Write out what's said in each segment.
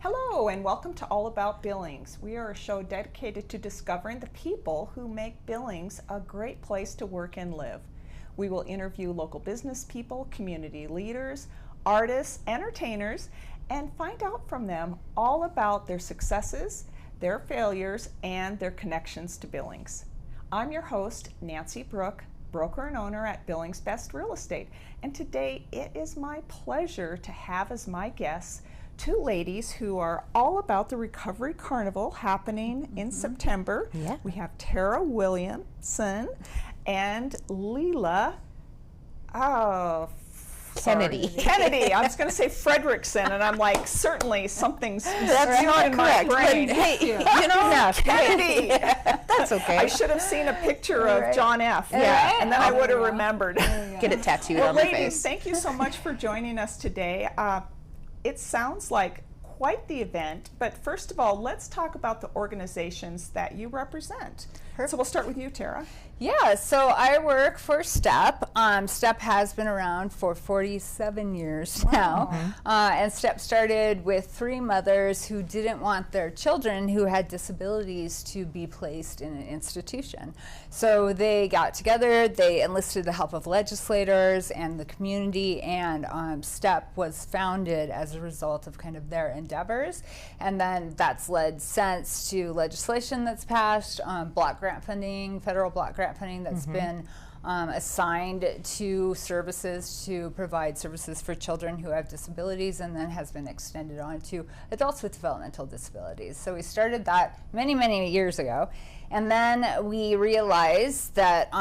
Hello and welcome to All About Billings. We are a show dedicated to discovering the people who make Billings a great place to work and live. We will interview local business people, community leaders, artists, entertainers, and find out from them all about their successes, their failures, and their connections to Billings. I'm your host, Nancy Brook, broker and owner at Billings Best Real Estate, and today it is my pleasure to have as my guests two ladies who are all about the Recovery Carnival happening in September. Yeah. We have Tara Williamson and Lela. Kennedy. Kennedy. I was going to say Frederickson, and I'm like, certainly something's That's not in my correct. brain. But hey, you know, Kennedy. that's okay. I should have seen a picture of John F. Yeah. And then I would have remembered. Get it tattooed Well, on my ladies, face. thank you so much for joining us today. It sounds like quite the event, but first of all, let's talk about the organizations that you represent. So we'll start with you, Tara. Yeah, so I work for STEP. STEP has been around for 47 years now. And STEP started with three mothers who didn't want their children who had disabilities to be placed in an institution. So they got together, they enlisted the help of legislators and the community, and STEP was founded as a result of kind of their endeavors. And then that's led since to legislation that's passed, block grant funding, federal block grant funding that's been assigned to services to provide services for children who have disabilities, and then has been extended on to adults with developmental disabilities. So we started that many, many years ago. And then we realized that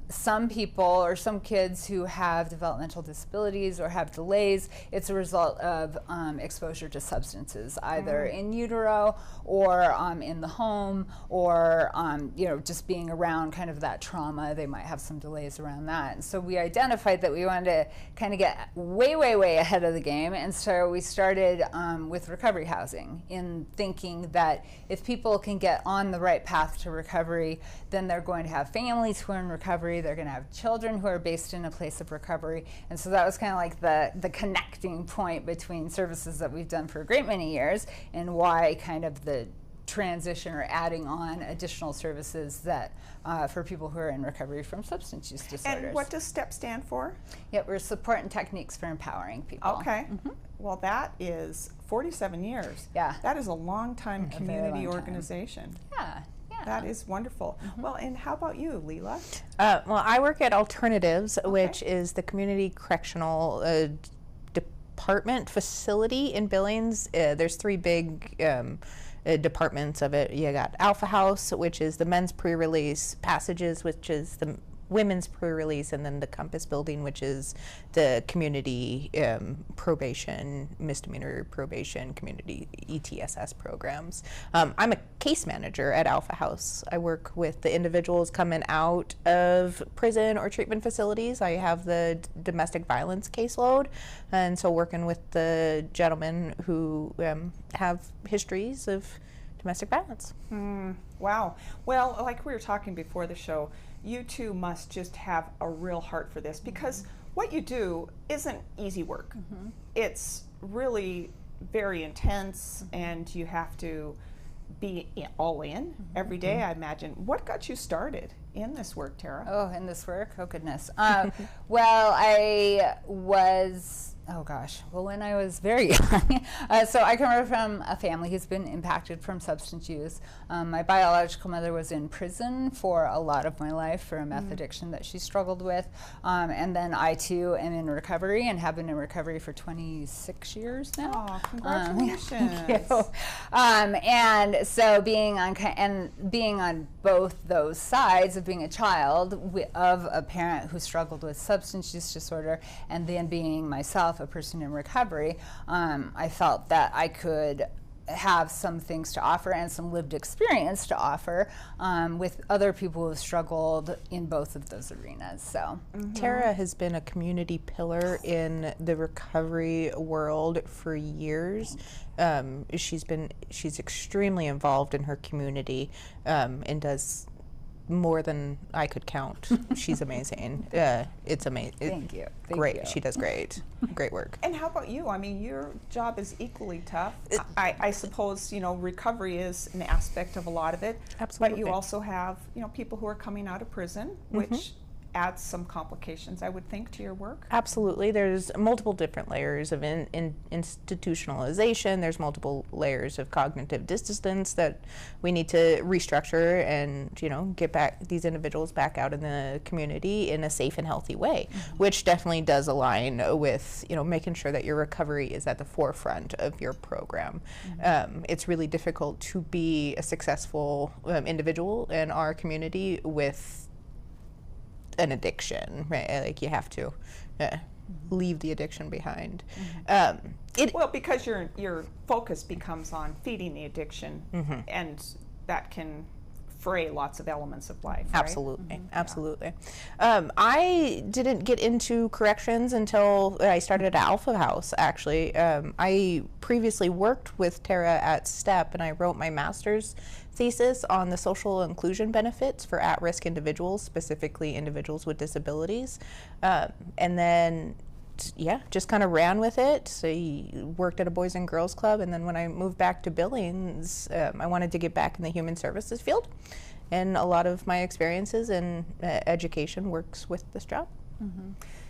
some people or some kids who have developmental disabilities or have delays, it's a result of exposure to substances, either in utero or in the home, or you know, just being around kind of that trauma. They might have some delays around that. And so we identified that we wanted to kind of get way, way, way ahead of the game. And so we started with recovery housing, in thinking that if people can get on the right path to recovery, then they're going to have families who are in recovery, they're going to have children who are based in a place of recovery. And so that was kind of like the connecting point between services that we've done for a great many years, and why kind of the transition or adding on additional services that for people who are in recovery from substance use disorders. And what does STEP stand for? Yeah, we're support and techniques for empowering people. Okay. Well, that is 47 years. Yeah. That is a long time A very community long time. organization. Yeah. That is wonderful. Well, and how about you, Lela? Well, I work at Alternatives, which is the community correctional department facility in Billings. There's three big departments of it. You got Alpha House, which is the men's pre-release, Passages, which is the women's pre-release, and then the Compass Building, which is the community probation, misdemeanor probation, community ETSS programs. I'm a case manager at Alpha House. I work with the individuals coming out of prison or treatment facilities. I have the domestic violence caseload, and so working with the gentlemen who have histories of domestic violence. Wow. Well, like we were talking before the show, you two must just have a real heart for this, because what you do isn't easy work. It's really very intense, and you have to be all in every day, I imagine. What got you started in this work, Tara? Oh, in this work? Oh, goodness. Well, I was... Oh gosh, well, when I was very young, so I come from a family who's been impacted from substance use. My biological mother was in prison for a lot of my life for a meth addiction that she struggled with. And then I too am in recovery, and have been in recovery for 26 years now. Oh, congratulations. Thank you. And so being on both those sides of being a child of a parent who struggled with substance use disorder, and then being myself a person in recovery, I felt that I could have some things to offer and some lived experience to offer with other people who have struggled in both of those arenas. So Tara has been a community pillar in the recovery world for years. She's extremely involved in her community and does more than I could count. She's amazing. It's amazing. Thank you. Thank Great. you. She does great. Great work. And how about you? I mean, your job is equally tough. I suppose, recovery is an aspect of a lot of it. Absolutely. But you also have, people who are coming out of prison, which adds some complications, I would think, to your work. Absolutely. There's multiple different layers of institutionalization. There's multiple layers of cognitive dissonance that we need to restructure and, get back these individuals back out in the community in a safe and healthy way, which definitely does align with, making sure that your recovery is at the forefront of your program. It's really difficult to be a successful individual in our community with an addiction, right? Like you have to leave the addiction behind. Well, because your focus becomes on feeding the addiction, and that can fray lots of elements of life, right? Absolutely, absolutely. I didn't get into corrections until I started at Alpha House, actually. I previously worked with Tara at STEP, and I wrote my master's thesis on the social inclusion benefits for at-risk individuals, specifically individuals with disabilities. And then, just kind of ran with it. So I worked at a Boys and Girls Club, and then when I moved back to Billings, I wanted to get back in the human services field. And a lot of my experiences in education works with this job.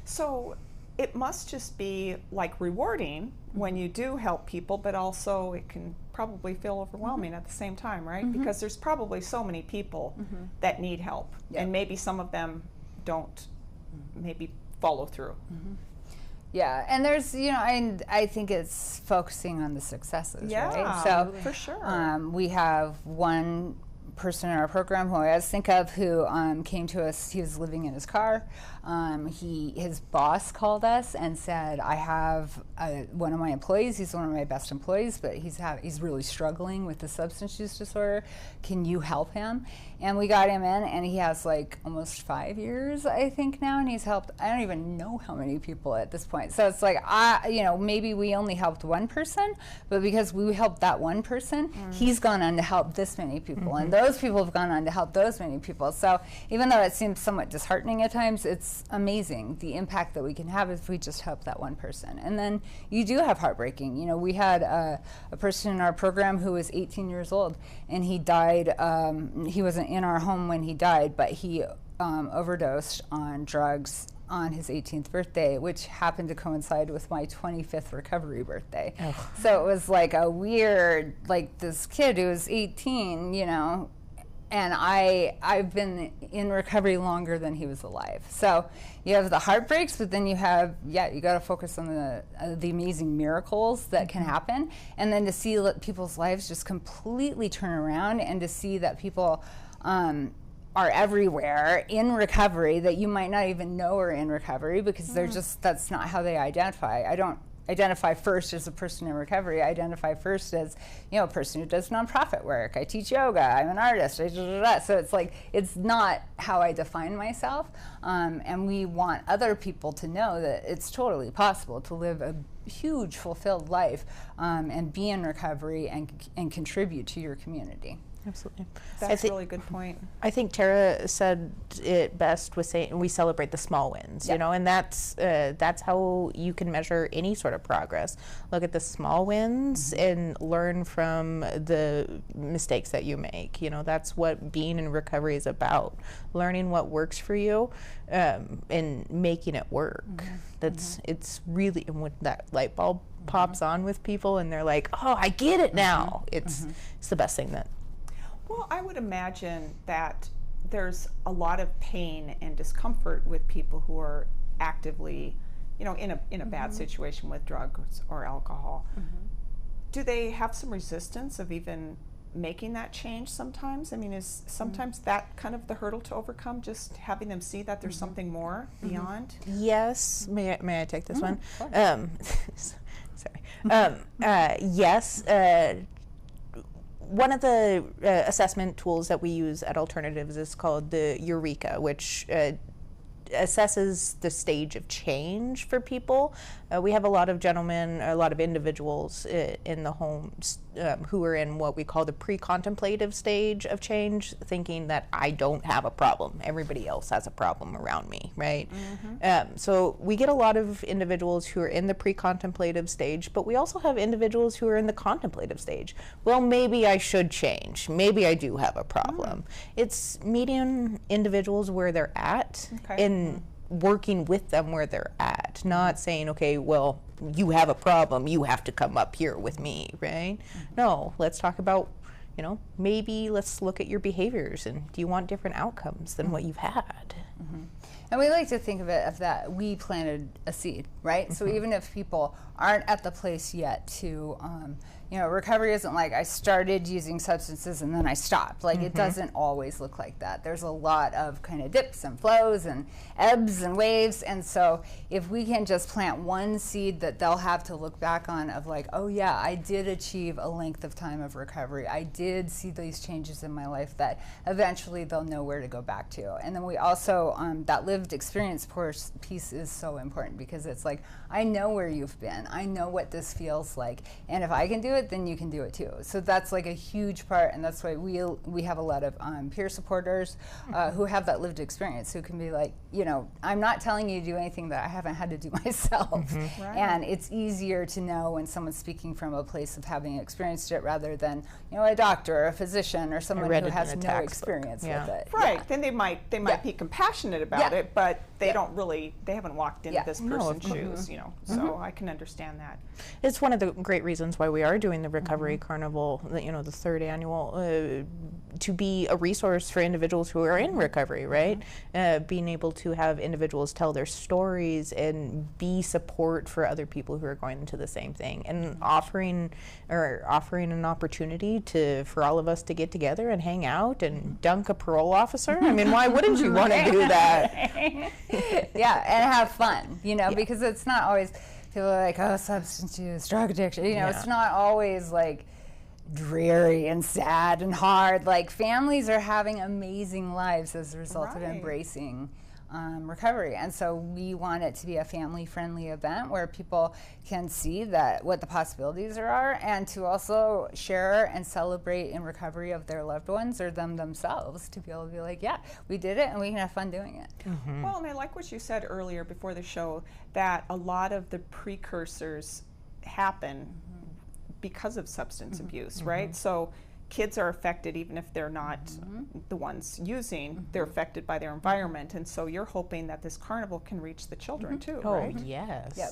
So it must just be like rewarding when you do help people, but also it can probably feel overwhelming at the same time, right? Because there's probably so many people that need help, and maybe some of them don't maybe follow through. Yeah, and there's, I think it's focusing on the successes, right? So for sure. We have one person in our program who I always think of who came to us. He was living in his car. His boss called us and said, I have one of my employees, he's one of my best employees, but he's really struggling with the substance use disorder. Can you help him? And we got him in, and he has like almost 5 years, I think now, and he's helped, I don't even know how many people at this point. So it's like, maybe we only helped one person, but because we helped that one person, he's gone on to help this many people, and those people have gone on to help those many people. So even though it seems somewhat disheartening at times, it's amazing the impact that we can have if we just help that one person. And then you do have heartbreaking. We had a person in our program who was 18 years old, and he died. He wasn't in our home when he died, but he overdosed on drugs on his 18th birthday, which happened to coincide with my 25th recovery birthday. So it was like a weird, like this kid who was 18, and I've been in recovery longer than he was alive. So you have the heartbreaks, but then you have, you got to focus on the amazing miracles that can happen, and then to see people's lives just completely turn around, and to see that people are everywhere in recovery that you might not even know are in recovery, because they're just, that's not how they identify. I don't identify first as a person in recovery. I identify first as, a person who does nonprofit work. I teach yoga. I'm an artist. So it's like, it's not how I define myself. And we want other people to know that it's totally possible to live a huge fulfilled life and be in recovery and contribute to your community. Absolutely. That's a really good point. I think Tara said it best with saying we celebrate the small wins, and that's how you can measure any sort of progress. Look at the small wins and learn from the mistakes that you make. That's what being in recovery is about. Learning what works for you and making it work. It's really, and when that light bulb pops on with people and they're like, oh, I get it now. It's the best thing that. Well, I would imagine that there's a lot of pain and discomfort with people who are actively, in a bad situation with drugs or alcohol. Do they have some resistance of even making that change sometimes? I mean, is sometimes that kind of the hurdle to overcome, just having them see that there's something more beyond? Yes. May I take this one? Sorry. Yes. One of the assessment tools that we use at Alternatives is called the Eureka, which assesses the stage of change for people. We have a lot of individuals in the homes who are in what we call the pre-contemplative stage of change, thinking that I don't have a problem, everybody else has a problem around me, right? So we get a lot of individuals who are in the pre-contemplative stage, but we also have individuals who are in the contemplative stage. Well, maybe I should change, maybe I do have a problem. It's meeting individuals where they're at and working with them where they're at, not saying, okay, well, you have a problem, you have to come up here with me, right? No, let's talk about, you know, maybe let's look at your behaviors, and do you want different outcomes than what you've had? And we like to think of it as that we planted a seed, right? So even if people aren't at the place yet to, you know, recovery isn't like I started using substances and then I stopped. Like it doesn't always look like that. There's a lot of kind of dips and flows and ebbs and waves. And so if we can just plant one seed that they'll have to look back on of like, oh yeah, I did achieve a length of time of recovery. I did see these changes in my life that eventually they'll know where to go back to. And then we also, that lived experience piece is so important because it's like, I know where you've been. I know what this feels like. And if I can do it, then you can do it too. So that's like a huge part, and that's why we have a lot of peer supporters who have that lived experience, who can be like, you know, I'm not telling you to do anything that I haven't had to do myself. And it's easier to know when someone's speaking from a place of having experienced it rather than, you know, a doctor or a physician or someone who has no experience with it. Right. Then they might be compassionate about it, but they they haven't walked into this person's shoes, you know. So I can understand that. It's one of the great reasons why we are doing the Recovery Carnival, you know, the 3rd annual, to be a resource for individuals who are in recovery, right? Being able to have individuals tell their stories and be support for other people who are going into the same thing, and offering an opportunity for all of us to get together and hang out and dunk a parole officer. I mean, why wouldn't you want to do that? Yeah, and have fun, you know, because it's not always people are like, oh, substance use, drug addiction. You know, it's not always like dreary and sad and hard. Like families are having amazing lives as a result of embracing recovery. And so we want it to be a family-friendly event where people can see that what the possibilities are, and to also share and celebrate in recovery of their loved ones or themselves, to be able to be like, yeah, we did it and we can have fun doing it. Well, and I like what you said earlier before the show, that a lot of the precursors happen because of substance abuse, right? So kids are affected even if they're not the ones using, they're affected by their environment. And so you're hoping that this carnival can reach the children too, right? Oh, yes. Yep.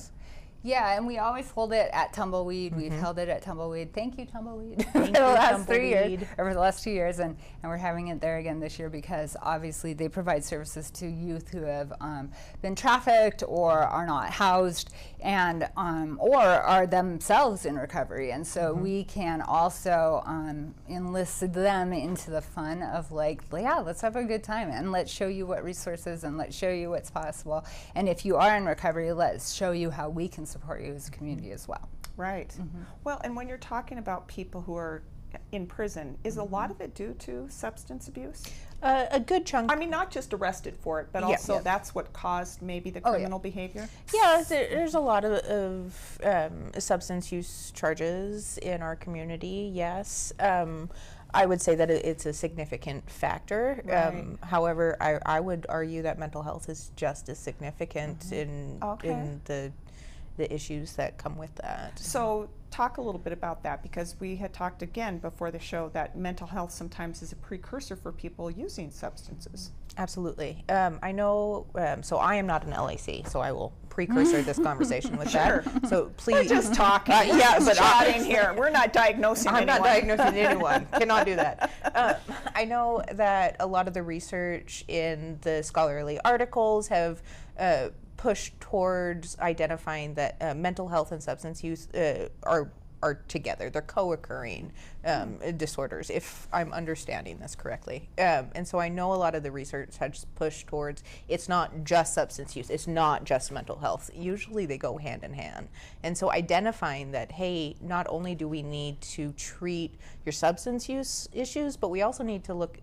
Yeah, and we always hold it at Tumbleweed. We've held it at Tumbleweed. Thank you, Tumbleweed, for the last 3 years, or for the last 2 years, and we're having it there again this year because obviously they provide services to youth who have been trafficked or are not housed, and or are themselves in recovery, and so we can also enlist them into the fun of like, yeah, let's have a good time and let's show you what resources and let's show you what's possible, and if you are in recovery, let's show you how we can support you as a community as well. Right. Well, and when you're talking about people who are in prison, is a lot of it due to substance abuse? A good chunk. I mean, not just arrested for it, but also that's what caused maybe the criminal behavior? Yeah, there's a lot of substance use charges in our community, yes. I would say that it's a significant factor. Right. However, I would argue that mental health is just as significant in the issues that come with that. So talk a little bit about that, because we had talked again before the show that mental health sometimes is a precursor for people using substances. Absolutely. I know, so I am not an LAC, so I will precursor this conversation with that. So please. We're just talking. But chatting here. We're not diagnosing anyone. I'm not diagnosing anyone. Cannot do that. I know that a lot of the research in the scholarly articles have pushed towards identifying that mental health and substance use are together. They're co-occurring disorders, if I'm understanding this correctly. And so I know a lot of the research has pushed towards it's not just substance use, it's not just mental health. Usually they go hand in hand. And so identifying that, hey, not only do we need to treat your substance use issues, but we also need to look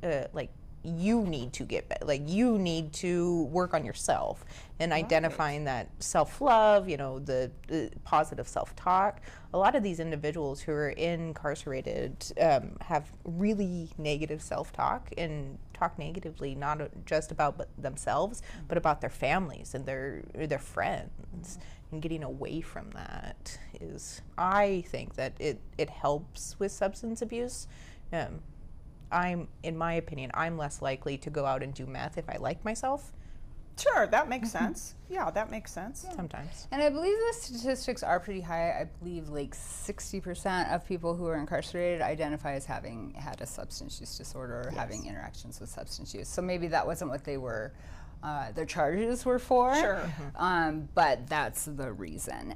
you need to get better. Like, you need to work on yourself and identifying that self-love, you know, the positive self-talk. A lot of these individuals who are incarcerated have really negative self-talk and talk negatively, not just about themselves, but about their families and their friends. And getting away from that is, I think that it helps with substance abuse. In my opinion, I'm less likely to go out and do meth if I like myself. Sure, that makes sense. Yeah, that makes sense. Yeah. Sometimes. And I believe the statistics are pretty high. I believe like 60% of people who are incarcerated identify as having had a substance use disorder or having interactions with substance use. So maybe that wasn't what they were, their charges were for. Sure. But that's the reason.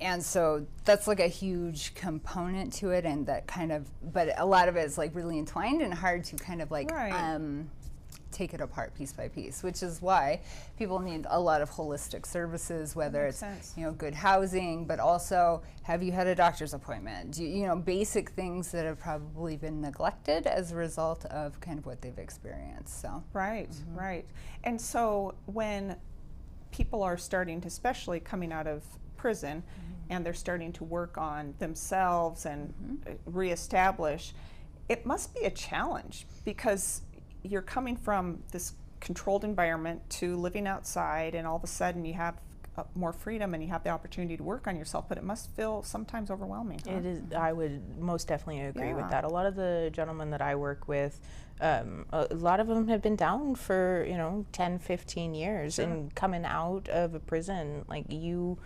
And so that's like a huge component to it, and that kind of, but a lot of it is like really entwined and hard to kind of like take it apart piece by piece, which is why people need a lot of holistic services, whether it's you know, good housing, but also, have you had a doctor's appointment? You know, basic things that have probably been neglected as a result of kind of what they've experienced. So right. And so when people are starting to, especially coming out of prison, and they're starting to work on themselves and reestablish, it must be a challenge, because you're coming from this controlled environment to living outside, and all of a sudden you have more freedom and you have the opportunity to work on yourself, but it must feel sometimes overwhelming. Huh? It is. I would most definitely agree with that. A lot of the gentlemen that I work with, a lot of them have been down for, you know, 10, 15 years, and coming out of a prison, like you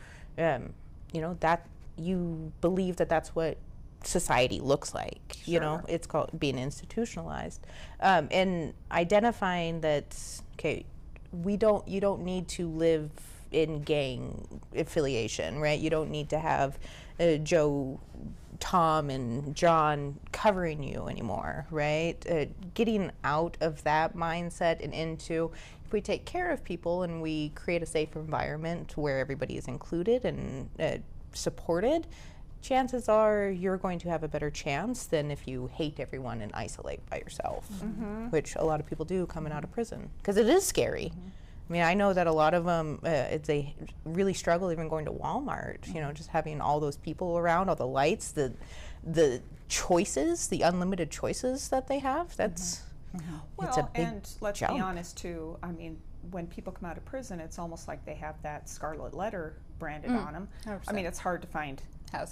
know, that you believe that that's what society looks like. You know, it's called being institutionalized, and identifying that, okay, you don't need to live in gang affiliation, right? You don't need to have Joe, Tom, and John covering you anymore, right? Getting out of that mindset and into, if we take care of people and we create a safe environment where everybody is included and supported, chances are you're going to have a better chance than if you hate everyone and isolate by yourself, which a lot of people do coming out of prison, because it is scary. I mean, I know that a lot of them, they really struggle even going to Walmart, you know, just having all those people around, all the lights, the choices, the unlimited choices that they have. That's, it's a big and let's jump. be honest too, I mean, when people come out of prison, it's almost like they have that scarlet letter branded on them. 100%. I mean, it's hard to find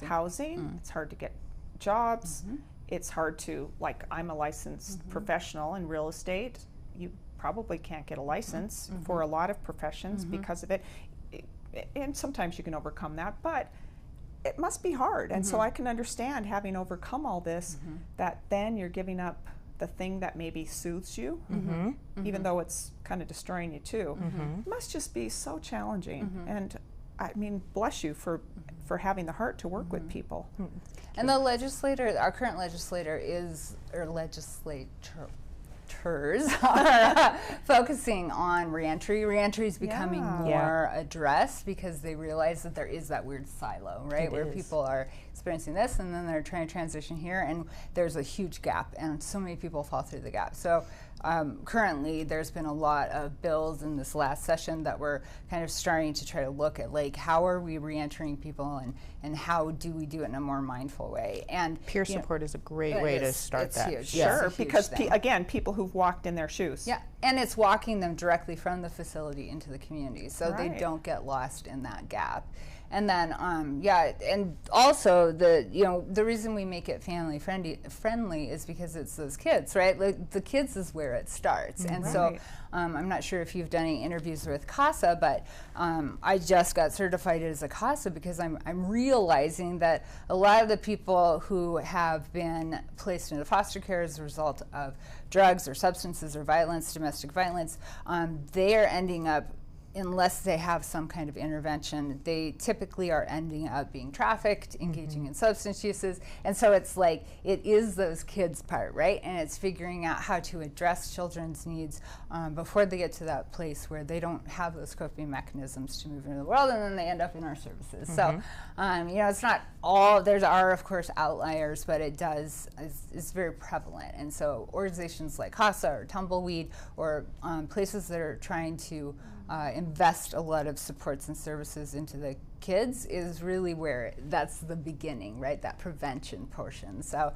housing. It's hard to get jobs. It's hard to, like, I'm a licensed professional in real estate. You probably can't get a license for a lot of professions because of it. And sometimes you can overcome that, but it must be hard. And so I can understand, having overcome all this, that then you're giving up the thing that maybe soothes you, even though it's kind of destroying you too. It must just be so challenging. And I mean, bless you for having the heart to work with people. And the legislator, our current legislator is, or legislators are focusing on reentry. Reentry is becoming more addressed, because they realize that there is that weird silo, right? Where people are experiencing this and then they're trying to transition here, and there's a huge gap, and so many people fall through the gap. So currently there's been a lot of bills in this last session that we're kind of starting to try to look at, like, how are we reentering people, and how do we do it in a more mindful way? And peer support is a great way to start that. Huge. Sure, because again, people who've walked in their shoes. Yeah, and it's walking them directly from the facility into the community, so they don't get lost in that gap. And then, and also the reason we make it family friendly is because it's those kids, right? Like, the kids is where it starts. And so, I'm not sure if you've done any interviews with CASA, but I just got certified as a CASA because I'm realizing that a lot of the people who have been placed into foster care as a result of drugs or substances or violence, domestic violence, they are ending up unless they have some kind of intervention, they typically are ending up being trafficked, engaging in substance uses. And so it's like, it is those kids' part, right? And it's figuring out how to address children's needs before they get to that place where they don't have those coping mechanisms to move into the world, and then they end up in our services. So, it's not all, there are, of course, outliers, but it is very prevalent. And so organizations like CASA or Tumbleweed, or places that are trying to invest a lot of supports and services into the kids, is really where that's the beginning, right? That prevention portion. So,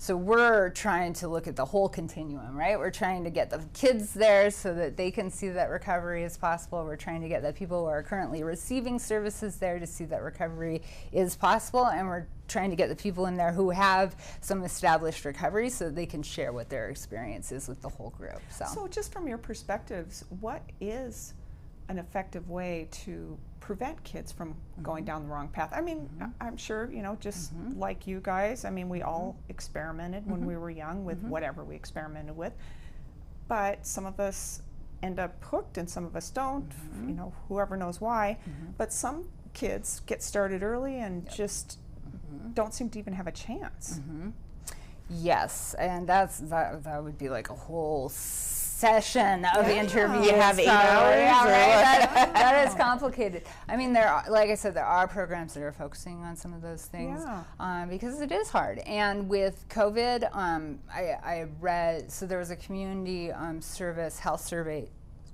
so we're trying to look at the whole continuum, right? We're trying to get the kids there so that they can see that recovery is possible. We're trying to get the people who are currently receiving services there to see that recovery is possible, and we're trying to get the people in there who have some established recovery so that they can share what their experience is with the whole group. So just from your perspectives, what is an effective way to prevent kids from going down the wrong path? I mean, I'm sure, just like you guys, I mean, we all experimented when we were young with whatever we experimented with, but some of us end up hooked and some of us don't, whoever knows why, but some kids get started early and just don't seem to even have a chance. Yes, and that would be like a whole session of interviews. You have 8 hours. Yeah, right? that is complicated. I mean, there are, like I said, there are programs that are focusing on some of those things because it is hard. And with COVID, I read, so there was a community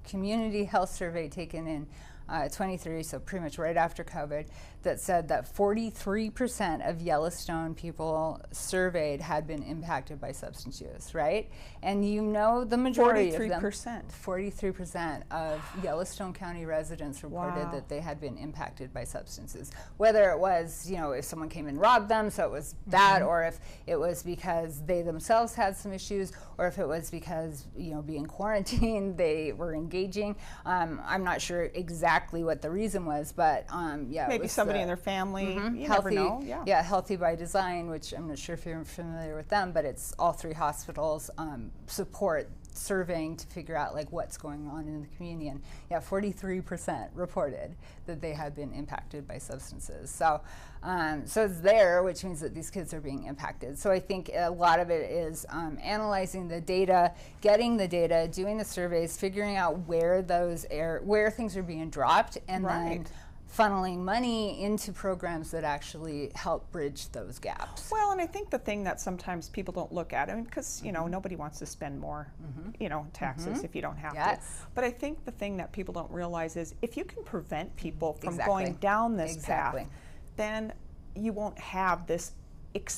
community health survey taken in 23, so pretty much right after COVID, that said that 43% of Yellowstone people surveyed had been impacted by substance use, right? And the majority of them, 43% of Yellowstone County residents reported that they had been impacted by substances. Whether it was, if someone came and robbed them, so it was that, or if it was because they themselves had some issues, or if it was because, being quarantined, they were engaging. I'm not sure exactly what the reason was, but maybe somebody in their family, you healthy, never know. Healthy by Design, which I'm not sure if you're familiar with them, but it's all 3 hospitals support surveying to figure out like what's going on in the community, and 43% reported that they had been impacted by substances. So so it's there, which means that these kids are being impacted. So I think a lot of it is analyzing the data, getting the data, doing the surveys, figuring out where things are being dropped, and then funneling money into programs that actually help bridge those gaps. Well, and I think the thing that sometimes people don't look at, because nobody wants to spend more, taxes if you don't have to. But I think the thing that people don't realize is if you can prevent people from going down this path, then you won't have this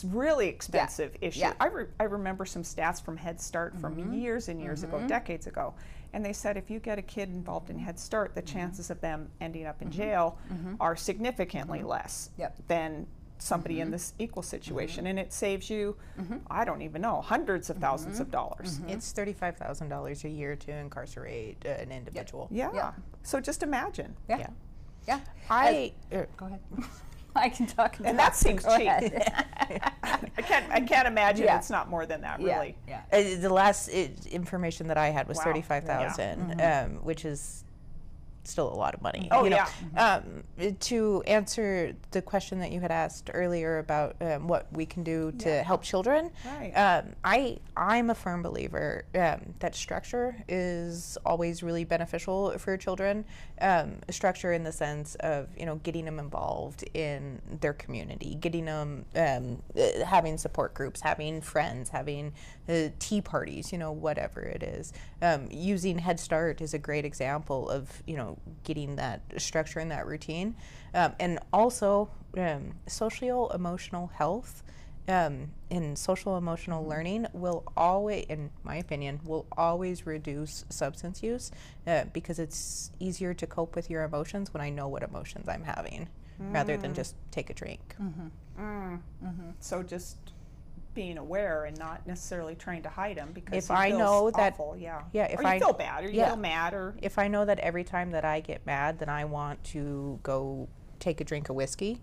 really expensive issue. I remember some stats from Head Start from years and years ago, decades ago, and they said if you get a kid involved in Head Start, the chances of them ending up in jail are significantly less than somebody in this equal situation, and it saves you, I don't even know, hundreds of thousands of dollars. It's $35,000 a year to incarcerate an individual. So just imagine. Go ahead. I can talk. And that seems cheap. I can't imagine it's not more than that, really. The last information that I had was 35,000, which is still a lot of money. To answer the question that you had asked earlier about what we can do to help children, I'm a firm believer that structure is always really beneficial for children. Structure in the sense of getting them involved in their community, getting them having support groups, having friends, having tea parties, whatever it is. Using Head Start is a great example of getting that structure and that routine, and also socio-emotional health and social-emotional learning will always, in my opinion, will always reduce substance use because it's easier to cope with your emotions when I know what emotions I'm having rather than just take a drink. So just being aware and not necessarily trying to hide them because if I know that awful, if or you feel bad or you feel mad, or if I know that every time that I get mad then I want to go take a drink of whiskey,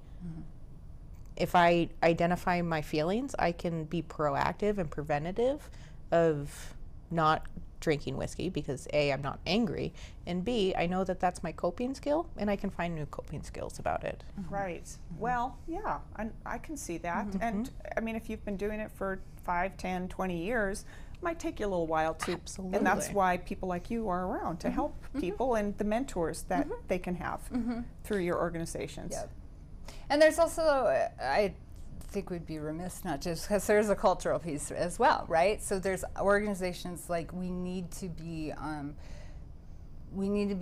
if I identify my feelings, I can be proactive and preventative of not drinking whiskey because A, I'm not angry, and B, I know that that's my coping skill, and I can find new coping skills about it. Right. Well, yeah, I can see that. And I mean, if you've been doing it for 5, 10, 20 years, it might take you a little while to. Absolutely. And that's why people like you are around to help people and the mentors that they can have through your organizations. Yep. And there's also, I think we'd be remiss not just because there's a cultural piece as well, right? So there's organizations like we need to be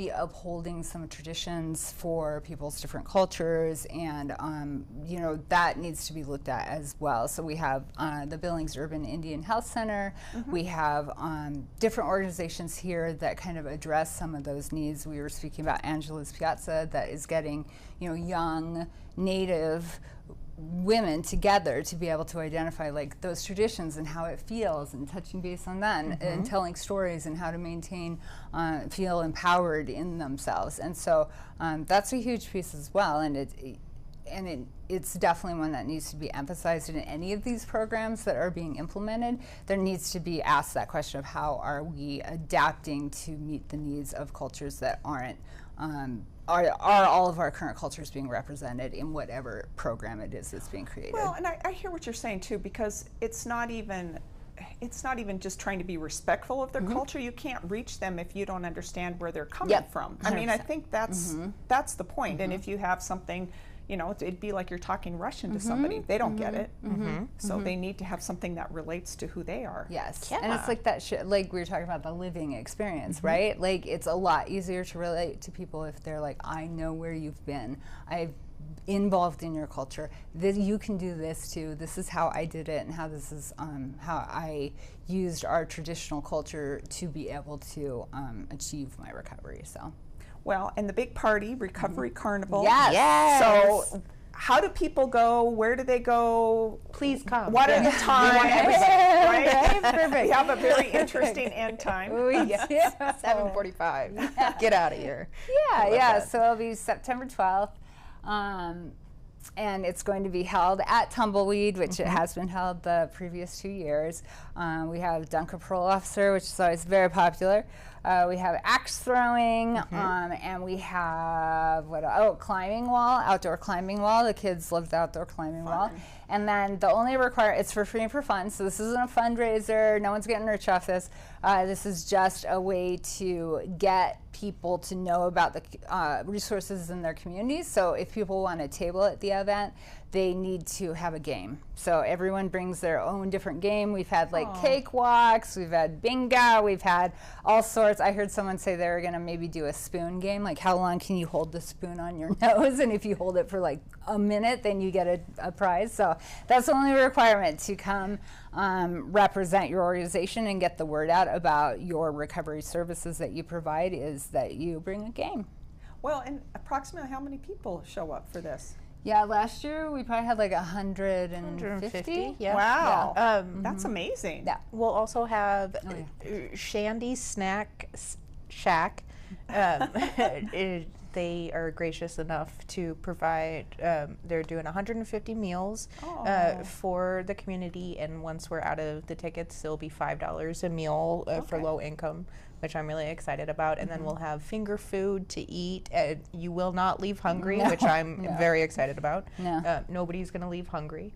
upholding some traditions for people's different cultures, and you know, that needs to be looked at as well. So we have the Billings Urban Indian Health Center. We have different organizations here that kind of address some of those needs. We were speaking about Angela's Piazza, that is getting, you know, young Native women together to be able to identify like those traditions and how it feels, and touching base on that, and telling stories and how to maintain feel empowered in themselves. And so that's a huge piece as well, and it's definitely one that needs to be emphasized in any of these programs that are being implemented. There needs to be asked that question of how are we adapting to meet the needs of cultures that aren't are all of our current cultures being represented in whatever program it is that's being created. Well, and I hear what you're saying too, because it's not even just trying to be respectful of their culture. You can't reach them if you don't understand where they're coming from. I mean, I think that's the point. And if you have something, you know, it'd be like you're talking Russian to somebody. They don't get it. So they need to have something that relates to who they are. Yes. And it's like that like we were talking about the living experience, right? Like it's a lot easier to relate to people if they're like, I know where you've been. I've involved in your culture. You can do this too. This is how I did it, and how this is how I used our traditional culture to be able to achieve my recovery. So. Well, and the big party, Recovery Carnival. Yes. So how do people go? Where do they go? Please come. What are the times? Right? Perfect. We have a very interesting end time. 7:45. Get out of here. Yeah. So it'll be September 12th. And it's going to be held at Tumbleweed, which it has been held the previous 2 years. We have Dunker Parole Officer, which is always very popular. We have axe throwing, and we have climbing wall, outdoor climbing wall. The kids love the outdoor climbing wall. And then the only it's for free and for fun. So this isn't a fundraiser. No one's getting rich off this. This is just a way to get people to know about the resources in their communities. So if people want a table at the event, they need to have a game. So everyone brings their own different game. We've had like cakewalks, we've had bingo, we've had all sorts. I heard someone say they were gonna maybe do a spoon game, like how long can you hold the spoon on your nose? And if you hold it for like a minute, then you get a prize. So that's the only requirement to come represent your organization and get the word out about your recovery services that you provide, is that you bring a game. Well, and approximately how many people show up for this? Yeah, last year we probably had like 150. Yeah. Wow. Yeah. That's amazing. Yeah. We'll also have Shandy's Snack Shack. They are gracious enough to provide, they're doing 150 meals for the community, and once we're out of the tickets, it'll be $5 a meal for low income, which I'm really excited about. And then we'll have finger food to eat. You will not leave hungry, which I'm very excited about. Nobody's going to leave hungry.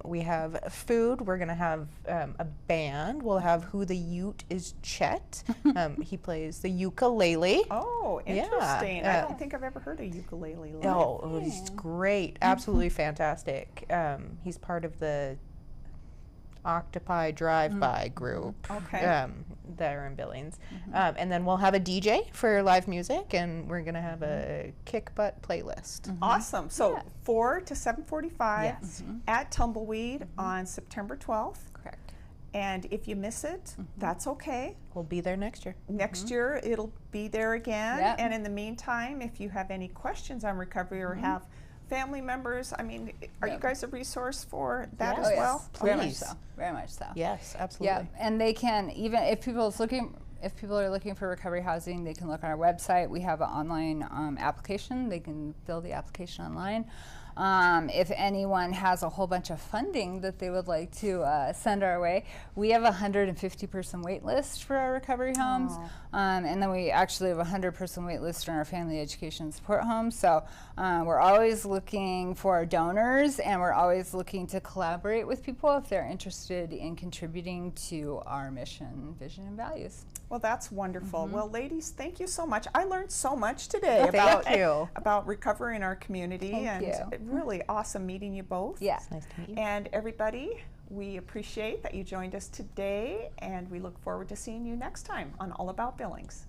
We have food. We're going to have a band. We'll have Who the Ute is Chet. He plays the ukulele. Oh, interesting. I don't think I've ever heard a ukulele. Oh, he's great. Absolutely fantastic. He's part of the Octopi Drive-By group that are in Billings. And then we'll have a DJ for live music, and we're going to have a kick butt playlist. Awesome. So 4 to 7:45 at Tumbleweed on September 12th. Correct. And if you miss it, that's okay. We'll be there next year. Next year, it'll be there again. And in the meantime, if you have any questions on recovery or have family members, I mean, are you guys a resource for that as well? Very much so. Very much so. Yes, absolutely. Yeah, and they can, even if people are looking for recovery housing, they can look on our website. We have an online application. They can fill the application online. if anyone has a whole bunch of funding that they would like to send our way, we have a 150-person wait list for our recovery homes. And then we actually have a 100-person wait list in our family education support homes. So we're always looking for donors, and we're always looking to collaborate with people if they're interested in contributing to our mission, vision, and values. Well, that's wonderful. Well, ladies, thank you so much. I learned so much today about recovery in our community, really awesome meeting you both. Yeah. It's nice to meet you. And everybody, we appreciate that you joined us today, and we look forward to seeing you next time on All About Billings.